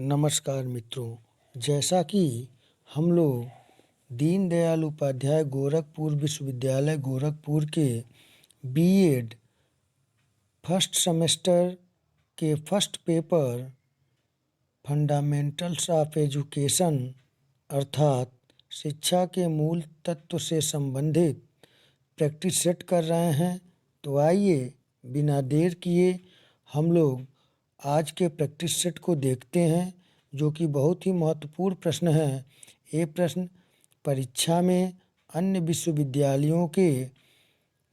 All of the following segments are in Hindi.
नमस्कार मित्रों, जैसा कि हम लोग दीनदयाल उपाध्याय गोरखपुर विश्वविद्यालय गोरखपुर के बीएड फर्स्ट सेमेस्टर के first paper fundamentals of education अर्थात शिक्षा के मूल तत्व से संबंधित प्रैक्टिस सेट कर रहे हैं। तो आइए बिना देर किए हम लोग आज के प्रैक्टिस सेट को देखते हैं, जो कि बहुत ही महत्वपूर्ण प्रश्न है। ये प्रश्न परीक्षा में अन्य विश्वविद्यालयों के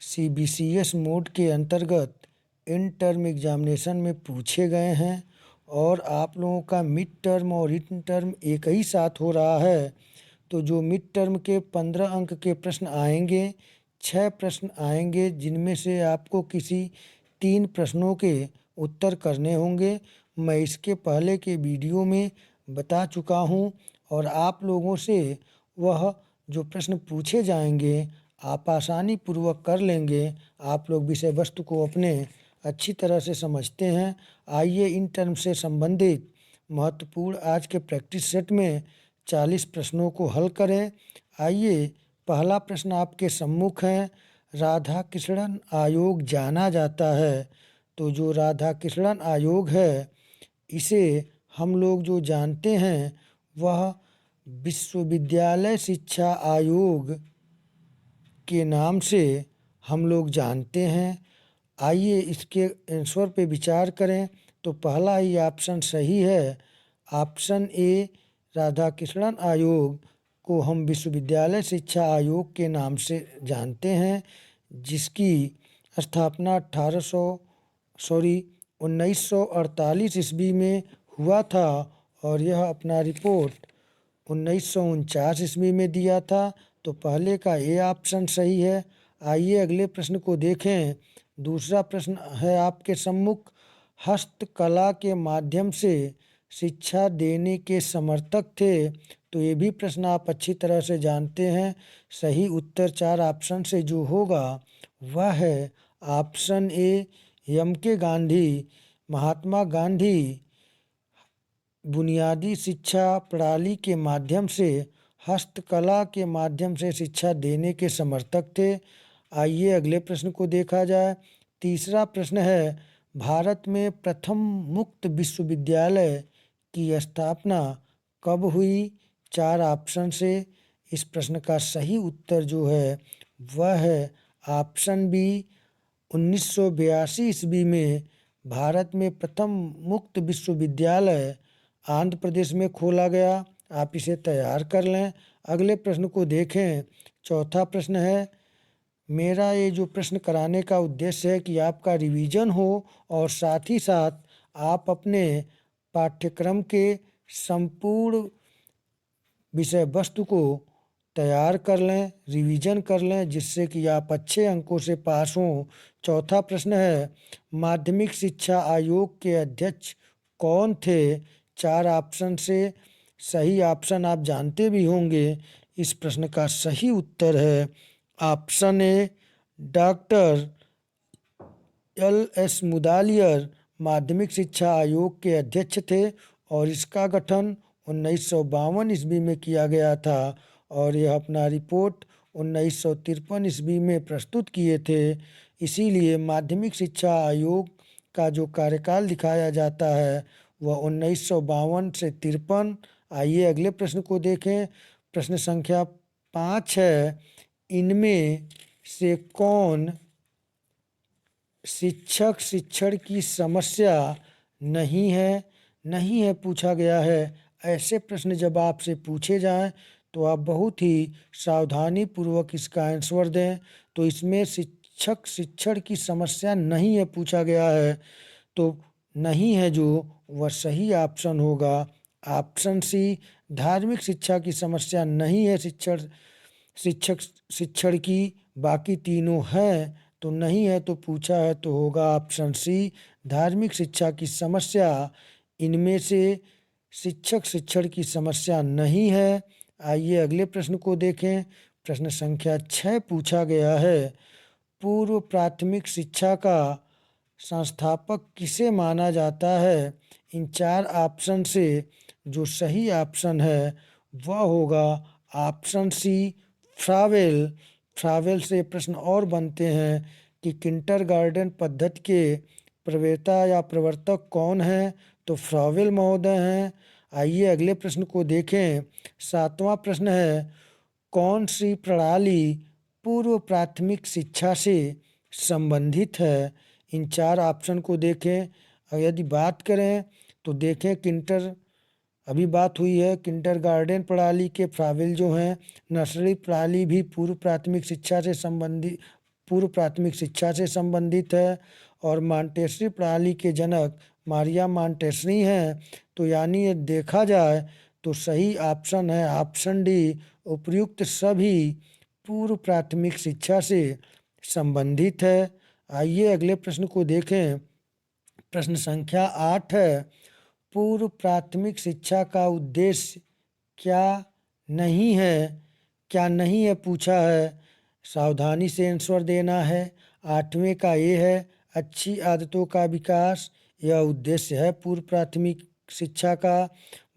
सीबीसीएस मोड के अंतर्गत इन टर्म एग्जामिनेशन में पूछे गए हैं और आप लोगों का मिड टर्म और इन टर्म एक ही साथ हो रहा है। तो जो मिड टर्म के 15 अंक के प्रश्न आएंगे, 6 प्रश्न आएंगे जिनमें से आपको किसी 3 प्रश्नों के उत्तर करने होंगे। मैं इसके पहले के वीडियो में बता चुका हूं और आप लोगों से वह जो प्रश्न पूछे जाएंगे आप आसानी पूर्वक कर लेंगे। आप लोग विषय वस्तु को अपने अच्छी तरह से समझते हैं। आइए इन टर्म से संबंधित महत्वपूर्ण आज के प्रैक्टिस सेट में 40 प्रश्नों को हल करें। आइए पहला प्रश्न आपके सम्मुख है। राधा कृष्णन आयोग जाना जाता है। तो जो राधा कृष्णन आयोग है इसे हम लोग जो जानते हैं वह विश्वविद्यालय शिक्षा आयोग के नाम से हम लोग जानते हैं। आइए इसके आंसर पे विचार करें। तो पहला ही ऑप्शन सही है। ऑप्शन ए राधा कृष्णन आयोग को हम विश्वविद्यालय शिक्षा आयोग के नाम से जानते हैं, जिसकी स्थापना 1948 ईस्वी में हुआ था और यह अपना रिपोर्ट 1949 ईस्वी में दिया था। तो पहले का ए ऑप्शन सही है। आइए अगले प्रश्न को देखें। दूसरा प्रश्न है आपके सम्मुख। हस्तकला के माध्यम से शिक्षा देने के समर्थक थे। तो ये भी प्रश्न आप अच्छी तरह से जानते हैं। सही उत्तर 4 ऑप्शन से जो होगा वह है ऑप्शन ए एम के गांधी। महात्मा गांधी बुनियादी शिक्षा प्रणाली के माध्यम से हस्तकला के माध्यम से शिक्षा देने के समर्थक थे। आइए अगले प्रश्न को देखा जाए। तीसरा प्रश्न है, भारत में प्रथम मुक्त विश्वविद्यालय की स्थापना कब हुई? 4 ऑप्शन से इस प्रश्न का सही उत्तर जो है वह है ऑप्शन बी 1982 ईस्वी में भारत में प्रथम मुक्त विश्वविद्यालय आंध्र प्रदेश में खोला गया। आप इसे तैयार कर लें। अगले प्रश्न को देखें। चौथा प्रश्न है। मेरा ये जो प्रश्न कराने का उद्देश्य है कि आपका रिवीजन हो और साथ ही साथ आप अपने पाठ्यक्रम के संपूर्ण विषय वस्तु को तैयार कर लें, रिवीजन कर लें, जिससे कि आप अच्छे अंकों से पास हों। चौथा प्रश्न है, माध्यमिक शिक्षा आयोग के अध्यक्ष कौन थे? 4 ऑप्शन से सही ऑप्शन आप जानते भी होंगे। इस प्रश्न का सही उत्तर है option A doctor LS Mudaliar माध्यमिक शिक्षा आयोग के अध्यक्ष थे और इसका गठन 1952 ईस्वी में किया गया था और यह अपना रिपोर्ट 1953 ईस्वी में प्रस्तुत किए थे। इसीलिए माध्यमिक शिक्षा आयोग का जो कार्यकाल दिखाया जाता है वह 1952 से 53। आइए अगले प्रश्न को देखें। प्रश्न संख्या 5 है। इनमें से कौन शिक्षक शिक्षण की समस्या नहीं है पूछा गया है। ऐसे प्रश्न जब आपसे पूछे जाएं तो आप बहुत ही सावधानी पूर्वक इसका आंसर दें। तो इसमें शिक्षक शिक्षण की समस्या नहीं है पूछा गया है, तो नहीं है जो वह सही ऑप्शन होगा ऑप्शन सी। धार्मिक शिक्षा की समस्या नहीं है शिक्षक शिक्षण की, बाकी तीनों हैं तो नहीं है, तो पूछा है तो होगा ऑप्शन सी धार्मिक शिक्षा की समस्या। इनमें से शिक्षक शिक्षण की समस्या नहीं है। आइए अगले प्रश्न को देखें। प्रश्न संख्या 6 पूछा गया है। पूर्व प्राथमिक शिक्षा का संस्थापक किसे माना जाता है? इन 4 ऑप्शन से जो सही ऑप्शन है वह होगा ऑप्शन सी, फ्रावेल। फ्रावेल से प्रश्न और बनते हैं कि किंडरगार्टन पद्धति के प्रवेता या प्रवर्तक कौन है, तो फ्रावेल महोदय हैं। आइए अगले प्रश्न को देखें। 7वां प्रश्न है, कौन सी प्रणाली पूर्व प्राथमिक शिक्षा से संबंधित है। इन 4 ऑप्शन को देखें। और यदि बात करें तो देखें अभी बात हुई है किंडरगार्टन प्रणाली के फ्रावेल जो हैं। नर्सरी प्रणाली भी पूर्व प्राथमिक शिक्षा से संबंधित है। और मॉन्टेसरी प्रणाली के जनक मारिया मॉन्टेसरी हैं। तो यानी ये देखा जाए तो सही ऑप्शन है ऑप्शन डी, उपर्युक्त सभी पूर्व प्राथमिक शिक्षा से संबंधित है। आइए अगले प्रश्न को देखें। प्रश्न संख्या 8 है, पूर्व प्राथमिक शिक्षा का उद्देश्य क्या नहीं है पूछा है। सावधानी से आंसर देना है। 8वें का ये है, अच्छी आदतों का विकास, यह उद्देश्य है पूर्व प्राथमिक शिक्षा का।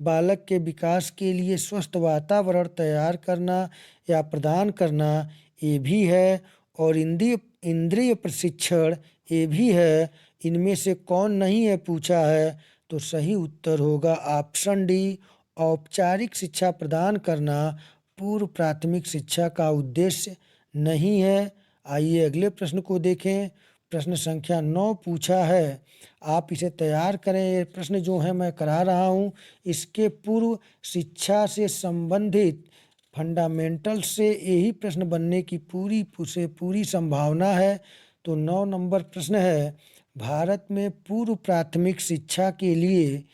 बालक के विकास के लिए स्वस्थ वातावरण तैयार करना या प्रदान करना, ये भी है। और इंद्रिय प्रशिक्षण, ये भी है। इनमें से कौन नहीं है पूछा है, तो सही उत्तर होगा ऑप्शन डी, औपचारिक शिक्षा प्रदान करना पूर्व प्राथमिक शिक्षा का उद्देश्य नहीं है। आइए अगले प्रश्न को देखें। प्रश्न संख्या 9 पूछा है, आप इसे तैयार करें। ये प्रश्न जो है मैं करा रहा हूँ, इसके पूर्व शिक्षा से संबंधित फंडामेंटल से यही प्रश्न बनने की पूरी संभावना है। तो 9 नंबर प्रश्न है, भारत में पूर्व प्राथमिक शिक्षा के लिए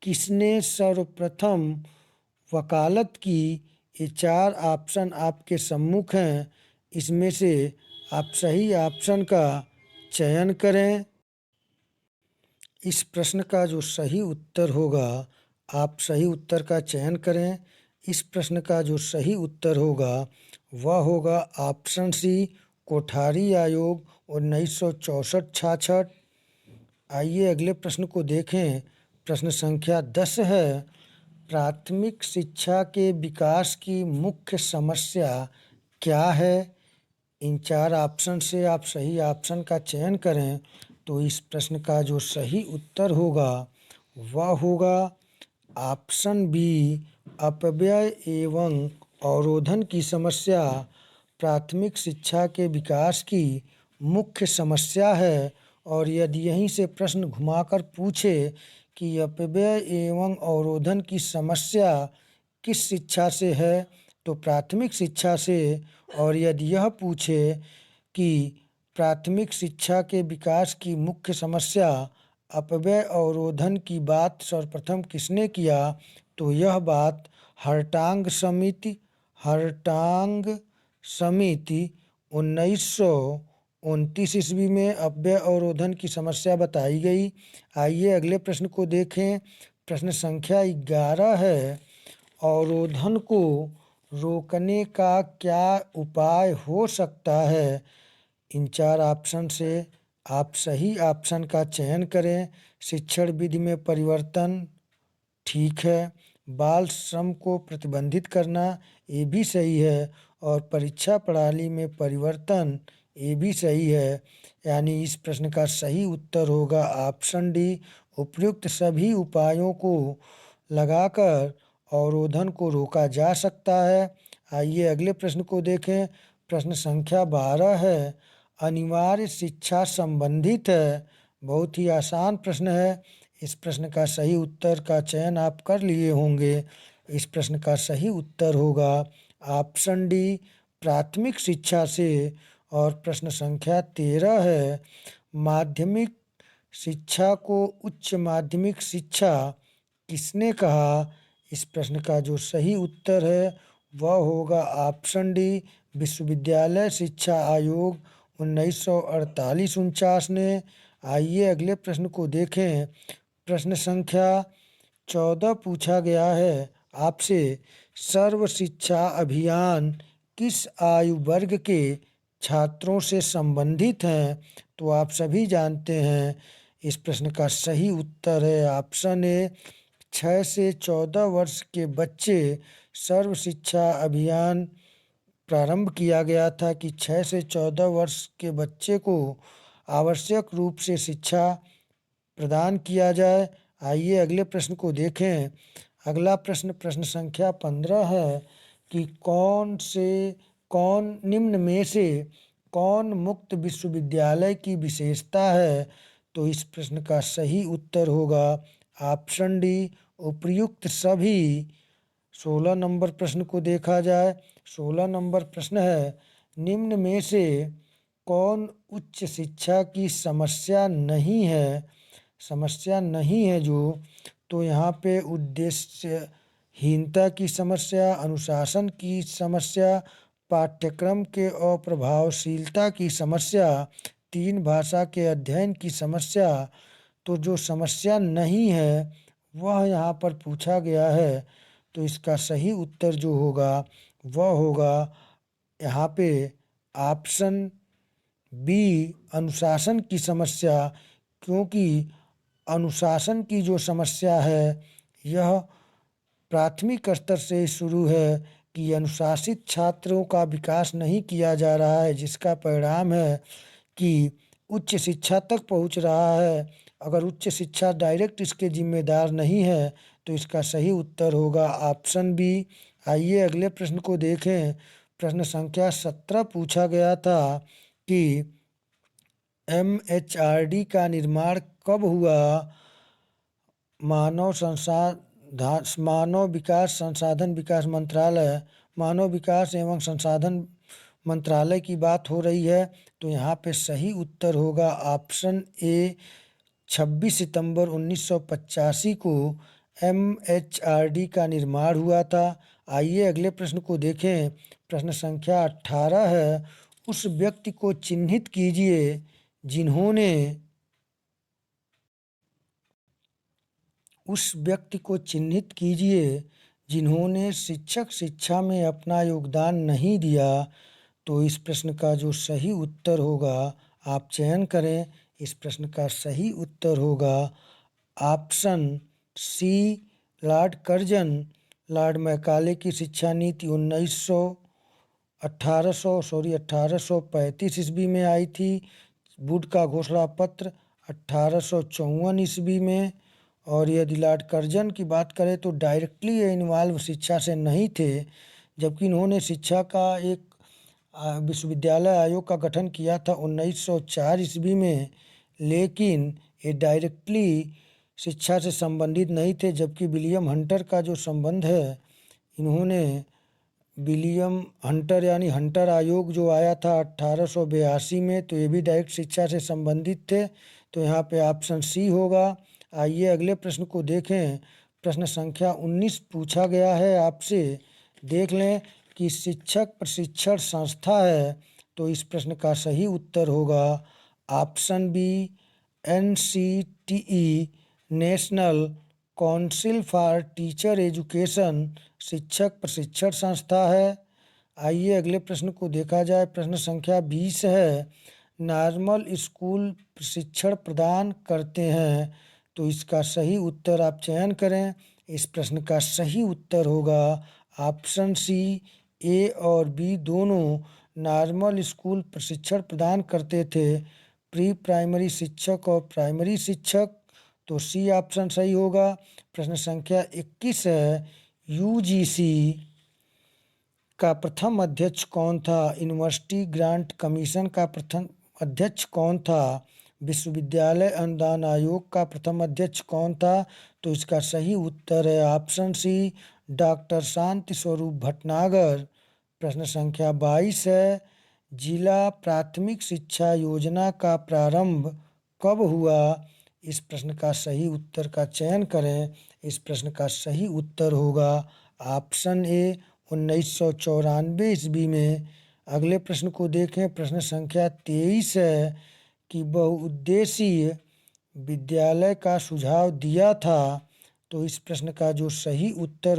किसने सर्वप्रथम वकालत की। ये 4 ऑप्शन आपके सम्मुख हैं। इसमें से आप सही ऑप्शन का चयन करें। इस प्रश्न का जो सही उत्तर होगा, आप सही उत्तर का चयन करें। इस प्रश्न का जो सही उत्तर होगा वह होगा ऑप्शन सी, कोठारी आयोग 1964-66। आइए अगले प्रश्न को देखें। प्रश्न संख्या 10 है, प्राथमिक शिक्षा के विकास की मुख्य समस्या क्या है। इन 4 ऑप्शन से आप सही ऑप्शन का चयन करें। तो इस प्रश्न का जो सही उत्तर होगा वह होगा ऑप्शन बी, अपव्यय एवं अवरोधन की समस्या प्राथमिक शिक्षा के विकास की मुख्य समस्या है। और यदि यहीं से प्रश्न घुमाकर पूछे कि अपव्यय एवं अवरोधन की समस्या किस शिक्षा से है, तो प्राथमिक शिक्षा से। और यदि यह पूछे कि प्राथमिक शिक्षा के विकास की मुख्य समस्या अपव्यय अवरोधन की बात सर्वप्रथम किसने किया, तो यह बात हर्टांग समिति 1929 ईस्वी में अपव्यय अवरोधन की समस्या बताई गई। आइए अगले प्रश्न को देखें। प्रश्न संख्या 11 है, अवरोधन को रोकने का क्या उपाय हो सकता है। इन 4 ऑप्शन से आप सही ऑप्शन का चयन करें। शिक्षण विधि में परिवर्तन, ठीक है। बाल श्रम को प्रतिबंधित करना, ये भी सही है। और परीक्षा प्रणाली में परिवर्तन, ये भी सही है। यानी इस प्रश्न का सही उत्तर होगा ऑप्शन डी, उपयुक्त सभी उपायों को लगाकर अवरोधन को रोका जा सकता है। आइए अगले प्रश्न को देखें। प्रश्न संख्या 12 है, अनिवार्य शिक्षा संबंधित है। बहुत ही आसान प्रश्न है। इस प्रश्न का सही उत्तर का चयन आप कर लिए होंगे। इस प्रश्न का सही उत्तर होगा ऑप्शन डी, प्राथमिक शिक्षा से। और प्रश्न संख्या 13 है, माध्यमिक शिक्षा को उच्च माध्यमिक शिक्षा किसने कहा। इस प्रश्न का जो सही उत्तर है वह होगा ऑप्शन डी, विश्वविद्यालय शिक्षा आयोग 1948-49 ने। आइए अगले प्रश्न को देखें। प्रश्न संख्या 14 पूछा गया है आपसे, सर्व शिक्षा अभियान किस आयु वर्ग के छात्रों से संबंधित हैं। तो आप सभी जानते हैं इस प्रश्न का सही उत्तर है ऑप्शन ए 6 से 14 वर्ष के बच्चे। सर्व शिक्षा अभियान प्रारंभ किया गया था कि 6 से 14 वर्ष के बच्चे को आवश्यक रूप से शिक्षा प्रदान किया जाए। आइए अगले प्रश्न को देखें। अगला प्रश्न प्रश्न संख्या 15 है कि कौन निम्न में से कौन मुक्त विश्वविद्यालय की विशेषता है। तो इस प्रश्न का सही उत्तर होगा ऑप्शन डी उपर्युक्त सभी। 16 नंबर प्रश्न को देखा जाए। 16 नंबर प्रश्न है निम्न में से कौन उच्च शिक्षा की समस्या नहीं है जो। तो यहाँ पे उद्देश्यहीनता की समस्या, अनुशासन की समस्या, पाठ्यक्रम के अप्रभावशीलता की समस्या, तीन भाषा के अध्ययन की समस्या। तो जो समस्या नहीं है वह यहाँ पर पूछा गया है। तो इसका सही उत्तर जो होगा वह होगा यहाँ पे ऑप्शन बी अनुशासन की समस्या। क्योंकि अनुशासन की जो समस्या है यह प्राथमिक स्तर से शुरू है कि अनुशासित छात्रों का विकास नहीं किया जा रहा है, जिसका परिणाम है कि उच्च शिक्षा तक पहुंच रहा है। अगर उच्च शिक्षा डायरेक्ट इसके जिम्मेदार नहीं है तो इसका सही उत्तर होगा ऑप्शन बी। आइए अगले प्रश्न को देखें। प्रश्न संख्या 17 पूछा गया था कि MHRD का निर्माण कब हुआ। मानव विकास संसाधन विकास मंत्रालय, मानव विकास एवं संसाधन मंत्रालय की बात हो रही है। तो यहाँ पे सही उत्तर होगा ऑप्शन ए 26 सितंबर 1985 को MHRD का निर्माण हुआ था। आइए अगले प्रश्न को देखें। प्रश्न संख्या 18 है उस व्यक्ति को चिन्हित कीजिए जिन्होंने शिक्षक शिक्षा में अपना योगदान नहीं दिया। तो इस प्रश्न का जो सही उत्तर होगा आप चयन करें। इस प्रश्न का सही उत्तर होगा option C Lord Curzon. Lord Macaulay की शिक्षा नीति 1835 ईस्वी में आई थी। वुड का घोषणा पत्र 1854 ईस्वी में। और यदि लॉर्ड कर्जन की बात करें तो डायरेक्टली ये इन्वॉल्व शिक्षा से नहीं थे, जबकि इन्होंने शिक्षा का एक विश्वविद्यालय आयोग का गठन किया था 1904 ईस्वी में, लेकिन ये डायरेक्टली शिक्षा से संबंधित नहीं थे। जबकि विलियम हंटर का जो संबंध है, इन्होंने विलियम हंटर यानी हंटर आयोग जो आया था 1882 में, तो ये भी डायरेक्ट शिक्षा से संबंधित थे। तो यहाँ पे ऑप्शन सी होगा। आइए अगले प्रश्न को देखें। प्रश्न संख्या 19 पूछा गया है आपसे। देख लें कि शिक्षक प्रशिक्षण संस्था है। तो इस प्रश्न का सही उत्तर होगा option B NCTE national council for teacher education शिक्षक प्रशिक्षण संस्था है। आइए अगले प्रश्न को देखा जाए। प्रश्न संख्या 20 है नॉर्मल स्कूल प्रशिक्षण प्रदान करते हैं। तो इसका सही उत्तर आप चयन करें। इस प्रश्न का सही उत्तर होगा ऑप्शन सी ए और बी दोनों नॉर्मल स्कूल प्रशिक्षण प्रदान करते थे, प्री प्राइमरी शिक्षक और प्राइमरी शिक्षक। तो सी ऑप्शन सही होगा। प्रश्न संख्या 21 है UGC का प्रथम अध्यक्ष कौन था। यूनिवर्सिटी ग्रांट कमीशन का प्रथम अध्यक्ष कौन था। विश्वविद्यालय अनुदान आयोग का प्रथम अध्यक्ष कौन था। तो इसका सही उत्तर है option C doctor Shanti Swarup Bhatnagar. प्रश्न संख्या 22 है जिला प्राथमिक शिक्षा योजना का प्रारंभ कब हुआ। इस प्रश्न का सही उत्तर का चयन करें। इस प्रश्न का सही उत्तर होगा ऑप्शन ए 1994 ईस्वी में। अगले प्रश्न को देखें। प्रश्न संख्या 23 है कि बहुउद्देशीय विद्यालय का सुझाव दिया था। तो इस प्रश्न का जो सही उत्तर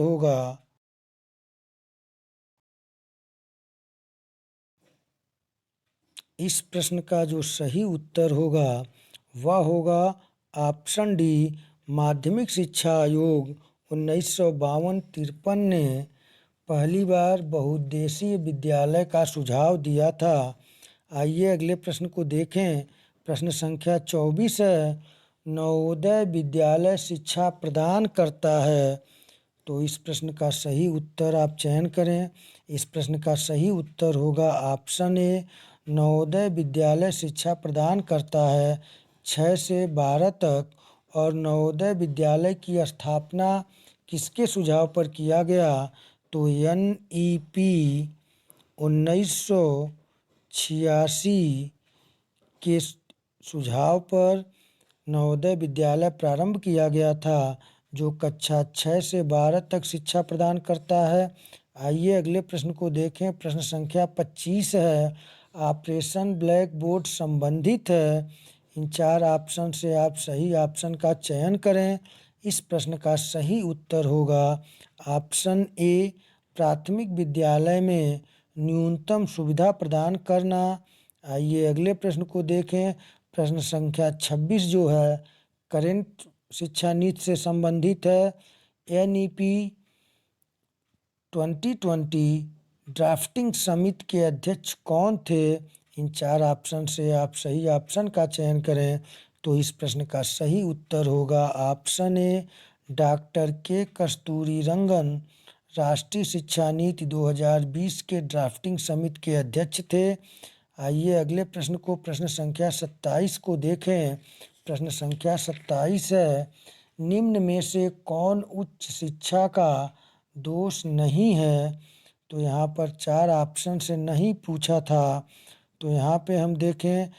होगा वह होगा ऑप्शन डी माध्यमिक शिक्षा आयोग 1952-53 ने पहली बार बहुउद्देशीय विद्यालय का सुझाव दिया था। आइए अगले प्रश्न को देखें। प्रश्न संख्या 24 है, नवोदय विद्यालय शिक्षा प्रदान करता है। तो इस प्रश्न का सही उत्तर आप चयन करें। इस प्रश्न का सही उत्तर होगा ऑप्शन ए, नवोदय विद्यालय शिक्षा प्रदान करता है 6 से 12 तक। और नवोदय विद्यालय की स्थापना किसके सुझाव पर किया गया? तो NEP 1986 के सुझाव पर नवोदय विद्यालय प्रारंभ किया गया था, जो कक्षा 6 से 12 तक शिक्षा प्रदान करता है। आइए अगले प्रश्न को देखें। प्रश्न संख्या 25 है, ऑपरेशन ब्लैक बोर्ड संबंधित है। इन 4 ऑप्शन से आप सही ऑप्शन का चयन करें। इस प्रश्न का सही उत्तर होगा ऑप्शन ए, प्राथमिक विद्यालय में न्यूनतम सुविधा प्रदान करना। आइए अगले प्रश्न को देखें। प्रश्न संख्या 26 जो है करेंट शिक्षा नीति से संबंधित है। NEP 2020 ड्राफ्टिंग समिति के अध्यक्ष कौन थे? इन 4 ऑप्शन से आप सही ऑप्शन का चयन करें। तो इस प्रश्न का सही उत्तर होगा ऑप्शन ए, डॉक्टर के कस्तूरीरंगन राष्ट्रीय शिक्षा नीति 2020 के ड्राफ्टिंग समिति के अध्यक्ष थे। आइए अगले प्रश्न को प्रश्न संख्या 27 को देखें। प्रश्न संख्या 27 है, निम्न में से कौन उच्च शिक्षा का दोष नहीं है? तो यहाँ पर 4 ऑप्शन से नहीं पूछा था। तो यहाँ पे हम देखें,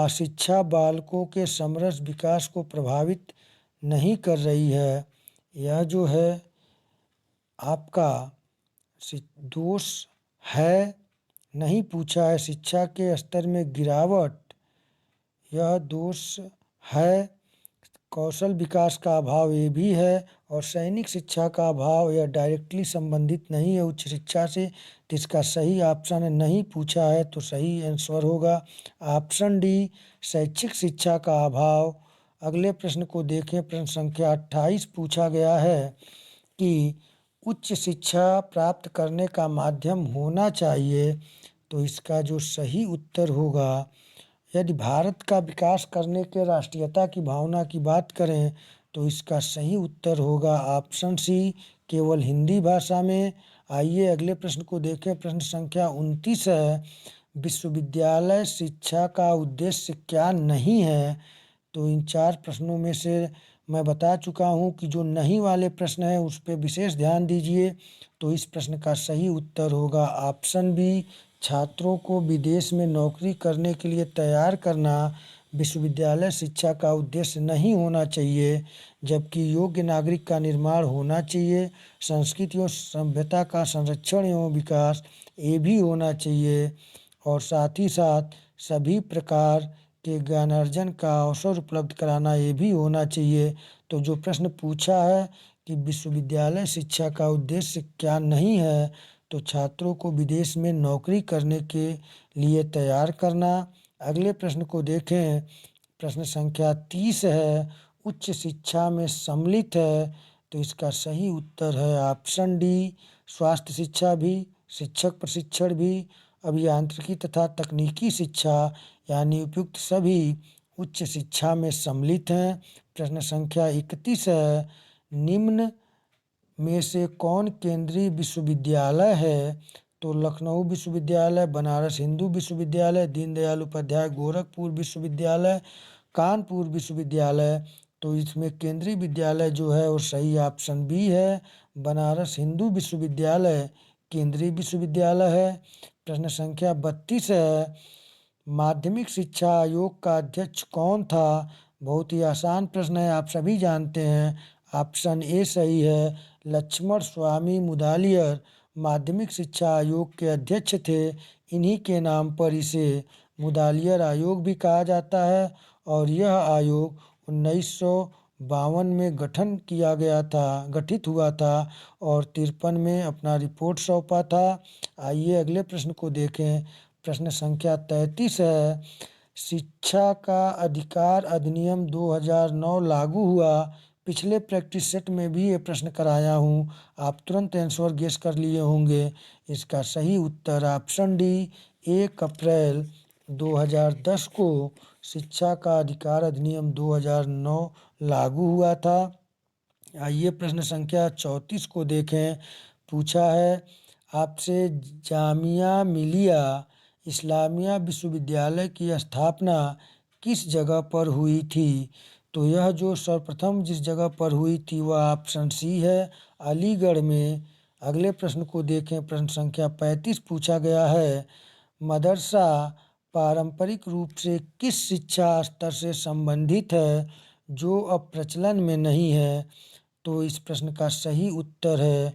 शिक्षा बालकों के समरस विकास को प्रभावित नहीं कर रही है। यह जो है आपका दोष है, नहीं पूछा है। शिक्षा के स्तर में गिरावट, यह दोष है। कौशल विकास का अभाव ये भी है। और सैनिक शिक्षा का अभाव यह डायरेक्टली संबंधित नहीं है उच्च शिक्षा से। तो इसका सही ऑप्शन है, नहीं पूछा है, तो सही आंसर होगा ऑप्शन डी, शैक्षिक शिक्षा का अभाव। अगले प्रश्न को देखें। प्रश्न संख्या 28 पूछा गया है कि उच्च शिक्षा प्राप्त करने का माध्यम होना चाहिए। तो इसका जो सही उत्तर होगा, यदि भारत का विकास करने के राष्ट्रीयता की भावना की बात करें, तो इसका सही उत्तर होगा ऑप्शन सी, केवल हिंदी भाषा में। आइए अगले प्रश्न को देखें। प्रश्न संख्या 29 है, विश्वविद्यालय शिक्षा का उद्देश्य क्या नहीं है? तो इन 4 प्रश्नों में से मैं बता चुका हूँ कि जो नहीं वाले प्रश्न हैं उस पर विशेष ध्यान दीजिए। तो इस प्रश्न का सही उत्तर होगा ऑप्शन बी, छात्रों को विदेश में नौकरी करने के लिए तैयार करना विश्वविद्यालय शिक्षा का उद्देश्य नहीं होना चाहिए, जबकि योग्य नागरिक का निर्माण होना चाहिए। संस्कृति और सभ्यता का संरक्षण एवं विकास ये भी होना चाहिए। और साथ ही साथ सभी प्रकार के ज्ञानार्जन का अवसर उपलब्ध कराना ये भी होना चाहिए। तो जो प्रश्न पूछा है कि विश्वविद्यालय शिक्षा का उद्देश्य क्या नहीं है, तो छात्रों को विदेश में नौकरी करने के लिए तैयार करना। अगले प्रश्न को देखें। प्रश्न संख्या 30 है, उच्च शिक्षा में सम्मिलित है। तो इसका सही उत्तर है ऑप्शन डी, स्वास्थ्य शिक्षा भी, शिक्षक प्रशिक्षण भी, अभियांत्रिकी तथा तकनीकी शिक्षा यानी उपयुक्त सभी उच्च शिक्षा में सम्मिलित हैं। प्रश्न संख्या 31 है, निम्न में से कौन केंद्रीय विश्वविद्यालय है? तो लखनऊ विश्वविद्यालय, बनारस हिंदू विश्वविद्यालय, दीनदयाल उपाध्याय गोरखपुर विश्वविद्यालय, कानपुर विश्वविद्यालय। तो इसमें केंद्रीय विद्यालय जो है वो सही ऑप्शन बी है, बनारस हिंदू विश्वविद्यालय केंद्रीय विश्वविद्यालय है। प्रश्न संख्या 32 है, माध्यमिक शिक्षा आयोग का अध्यक्ष कौन था? बहुत ही आसान प्रश्न है, आप सभी जानते हैं। ऑप्शन ए सही है, लक्ष्मण स्वामी मुदालियर माध्यमिक शिक्षा आयोग के अध्यक्ष थे। इन्हीं के नाम पर इसे मुदालियर आयोग भी कहा जाता है। और यह आयोग 1952 में गठित हुआ था और 53 में अपना रिपोर्ट सौंपा था। आइए अगले प्रश्न को देखें। प्रश्न संख्या 33 है, शिक्षा का अधिकार अधिनियम 2009 लागू हुआ। पिछले प्रैक्टिस सेट में भी ये प्रश्न कराया हूँ, आप तुरंत आंसर गेस कर लिए होंगे। इसका सही उत्तर ऑप्शन डी, 1 अप्रैल 2010 को शिक्षा का अधिकार अधिनियम 2009 लागू हुआ था। आइए प्रश्न संख्या 34 को देखें। पूछा है आपसे, जामिया मिलिया इस्लामिया विश्वविद्यालय की स्थापना किस जगह पर हुई थी? तो यह जो सर्वप्रथम जिस जगह पर हुई थी वह ऑप्शन सी है, अलीगढ़ में। अगले प्रश्न को देखें। प्रश्न संख्या 35 पूछा गया है, मदरसा पारंपरिक रूप से किस शिक्षा स्तर से संबंधित है जो अब प्रचलन में नहीं है? तो इस प्रश्न का सही उत्तर है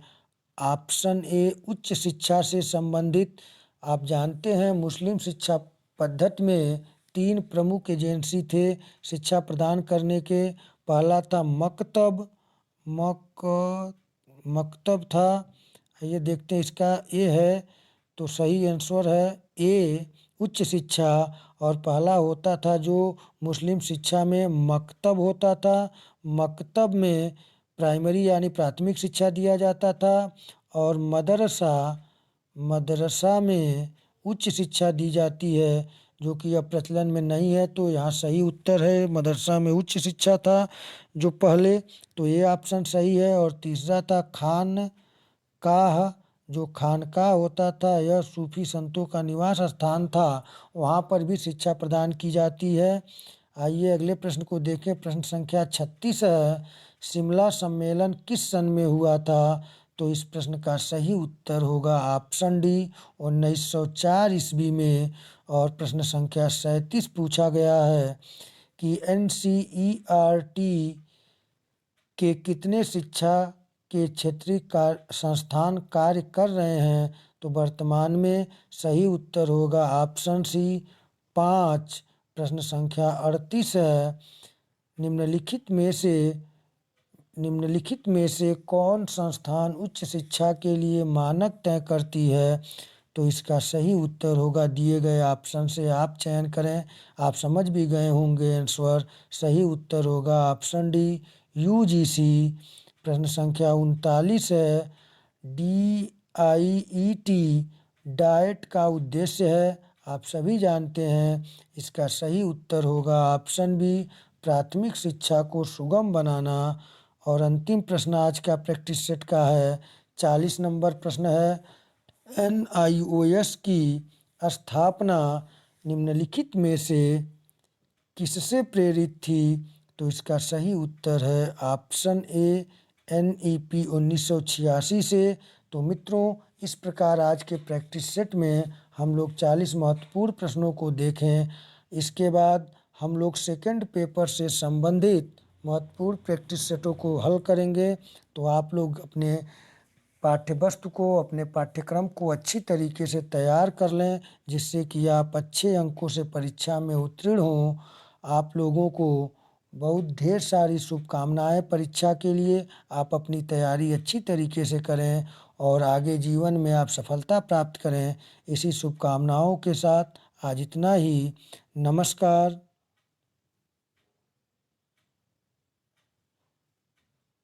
ऑप्शन ए, उच्च शिक्षा से संबंधित। आप जानते हैं मुस्लिम शिक्षा पद्धति में 3 प्रमुख एजेंसी थे शिक्षा प्रदान करने के। पहला था मकतब था। ये देखते हैं, इसका ए है, तो सही आंसर है ए, उच्च शिक्षा। और पहला होता था जो मुस्लिम शिक्षा में मकतब होता था। मकतब में प्राइमरी यानी प्राथमिक शिक्षा दिया जाता था, और मदरसा में उच्च शिक्षा दी जाती है, जो कि अब प्रचलन में नहीं है। तो यहाँ सही उत्तर है, मदरसा में उच्च शिक्षा था जो पहले, तो ये ऑप्शन सही है। और तीसरा था खानकाह, जो खानकाह होता था यह सूफी संतों का निवास स्थान था, वहाँ पर भी शिक्षा प्रदान की जाती है। आइए अगले प्रश्न को देखें। प्रश्न संख्या 36 है, शिमला सम्मेलन किस सन में हुआ था? तो इस प्रश्न का सही उत्तर होगा ऑप्शन डी, 1904 ईस्वी में। और प्रश्न संख्या 37 पूछा गया है कि NCERT के कितने शिक्षा के क्षेत्रीय संस्थान कार्य कर रहे हैं? तो वर्तमान में सही उत्तर होगा ऑप्शन सी, 5। प्रश्न संख्या 38 है, निम्नलिखित में से कौन संस्थान उच्च शिक्षा के लिए मानक तय करती है? तो इसका सही उत्तर होगा दिए गए ऑप्शन से आप चयन करें। आप समझ भी गए होंगे आंसर। सही उत्तर होगा ऑप्शन डी, UGC। प्रश्न संख्या 39 है, DIET डाइट का उद्देश्य है, आप सभी जानते हैं। इसका सही उत्तर होगा ऑप्शन बी, प्राथमिक शिक्षा को सुगम बनाना। और अंतिम प्रश्न आज का प्रैक्टिस सेट का है, 40 नंबर प्रश्न है, NIOS की स्थापना निम्नलिखित में से किससे प्रेरित थी? तो इसका सही उत्तर है ऑप्शन ए, NEP 1986 से। तो मित्रों, इस प्रकार आज के प्रैक्टिस सेट में हम लोग 40 महत्वपूर्ण प्रश्नों को देखें। इसके बाद हम लोग सेकंड पेपर से संबंधित महत्वपूर्ण प्रैक्टिस सेटों को हल करेंगे। तो आप लोग अपने पाठ्य वस्तु को, अपने पाठ्यक्रम को अच्छी तरीके से तैयार कर लें, जिससे कि आप अच्छे अंकों से परीक्षा में उत्तीर्ण हों। आप लोगों को बहुत ढेर सारी शुभकामनाएं परीक्षा के लिए। आप अपनी तैयारी अच्छी तरीके से करें और आगे जीवन में आप सफलता प्राप्त करें। इसी शुभकामनाओं के साथ आज इतना ही। नमस्कार।